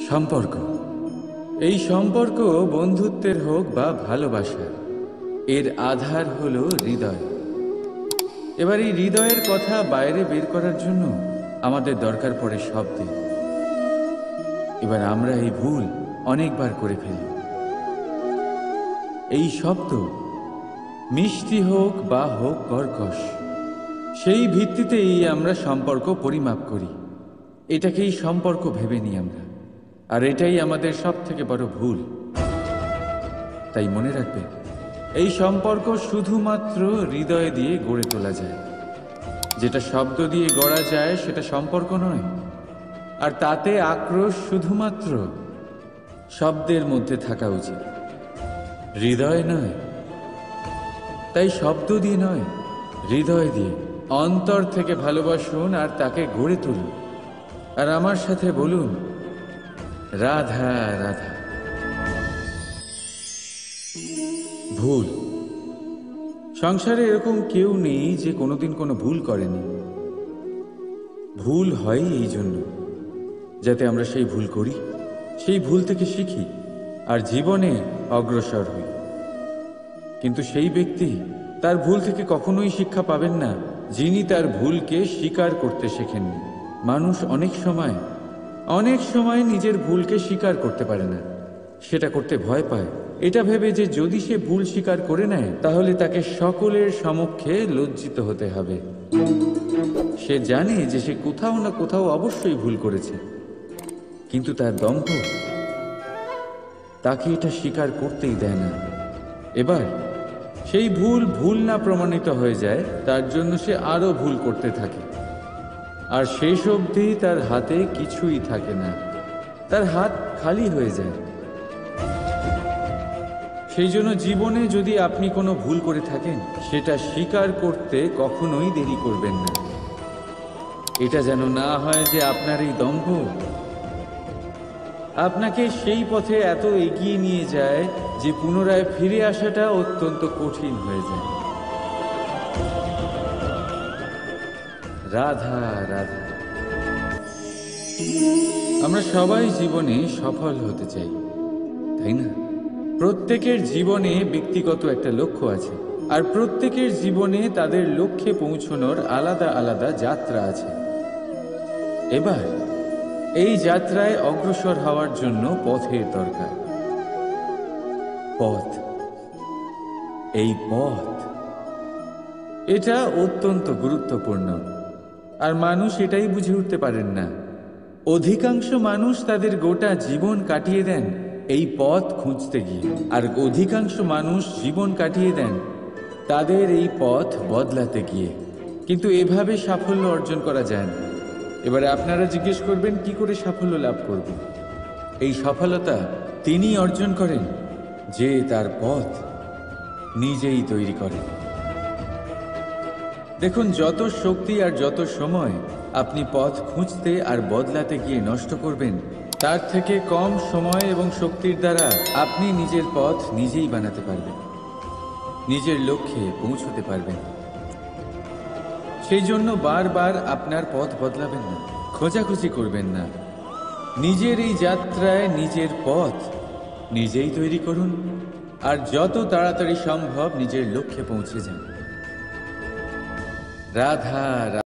সম্পর্ক, এই সম্পর্ক বন্ধুত্বের হোক বা ভালোবাসার, এর আধার হলো হৃদয়। এবার এই হৃদয়ের কথা বাইরে বের করার জন্য আমাদের দরকার পড়ে শব্দে। এবার আমরা এই ভুল অনেকবার করে ফেলি। এই শব্দ মিষ্টি হোক বা হোক কর্কশ, সেই ভিত্তিতেই আমরা সম্পর্ক পরিমাপ করি। এটাকেই সম্পর্ক ভেবে নিই আমরা, আর এটাই আমাদের সব থেকে বড় ভুল। তাই মনে রাখবে, এই সম্পর্ক শুধুমাত্র হৃদয় দিয়ে গড়ে তোলা যায়। যেটা শব্দ দিয়ে গড়া যায় সেটা সম্পর্ক নয়, আর তাতে আক্রোশ শুধুমাত্র শব্দের মধ্যে থাকা উচিত, হৃদয় নয়। তাই শব্দ দিয়ে নয়, হৃদয় দিয়ে অন্তর থেকে ভালোবাসুন আর তাকে গড়ে তুলুন। আর আমার সাথে বলুন, রাধা রাধা। ভুল, সংসারে এরকম কেউ নেই যে কোনোদিন কোনো ভুল করেনি। ভুল হয় এই জন্য যাতে আমরা সেই ভুল করি, সেই ভুল থেকে শিখি আর জীবনে অগ্রসর হই। কিন্তু সেই ব্যক্তি তার ভুল থেকে কখনোই শিক্ষা পাবেন না যিনি তার ভুলকে স্বীকার করতে শেখেননি। মানুষ অনেক সময় নিজের ভুলকে স্বীকার করতে পারে না, সেটা করতে ভয় পায়, এটা ভেবে যে যদি সে ভুল স্বীকার করে নেয় তাহলে তাকে সকলের সমক্ষে লজ্জিত হতে হবে। সে জানে যে সে কোথাও না কোথাও অবশ্যই ভুল করেছে, কিন্তু তার দম্ভ তাকে এটা স্বীকার করতেই দেয় না। এবার সেই ভুল না প্রমাণিত হয়ে যায়, তার জন্য সে আরো ভুল করতে থাকে, আর শেষ অবধি তার হাতে কিছুই থাকে না, তার হাত খালি হয়ে যায়। সেই জন্য জীবনে যদি আপনি কোনো ভুল করে থাকেন, সেটা স্বীকার করতে কখনোই দেরি করবেন না। এটা যেন না হয় যে আপনার এই দম্ভ আপনাকে সেই পথে এত এগিয়ে নিয়ে যায় যে পুনরায় ফিরে আসাটা অত্যন্ত কঠিন হয়ে যায়। রাধা রাধা। আমরা সবাই জীবনে সফল হতে চাই, তাই না? প্রত্যেকের জীবনে ব্যক্তিগত একটা লক্ষ্য আছে, আর প্রত্যেকের জীবনে তাদের লক্ষ্যে পৌঁছানোর আলাদা আলাদা যাত্রা আছে। এবার এই যাত্রায় অগ্রসর হওয়ার জন্য পথের দরকার। পথ, এই পথ, এটা অত্যন্ত গুরুত্বপূর্ণ, আর মানুষ এটাই বুঝে উঠতে পারেন না। অধিকাংশ মানুষ তাদের গোটা জীবন কাটিয়ে দেন এই পথ খুঁজতে গিয়ে, আর অধিকাংশ মানুষ জীবন কাটিয়ে দেন তাদের এই পথ বদলাতে গিয়ে। কিন্তু এভাবে সাফল্য অর্জন করা যায় না। এবারে আপনারা জিজ্ঞেস করবেন, কি করে সাফল্য লাভ করব? এই সফলতা তিনি অর্জন করেন যে তার পথ নিজেই তৈরি করেন। দেখুন, যত শক্তি আর যত সময় আপনি পথ খুঁজতে আর বদলাতে গিয়ে নষ্ট করবেন, তার থেকে কম সময় এবং শক্তির দ্বারা আপনি নিজের পথ নিজেই বানাতে পারবেন, নিজের লক্ষ্যে পৌঁছতে পারবেন। সেই জন্য বারবার আপনার পথ বদলাবেন না, খোঁজাখুঁজি করবেন না। নিজের এই যাত্রায় নিজের পথ নিজেই তৈরি করুন, আর যত তাড়াতাড়ি সম্ভব নিজের লক্ষ্যে পৌঁছে যান। রাধা।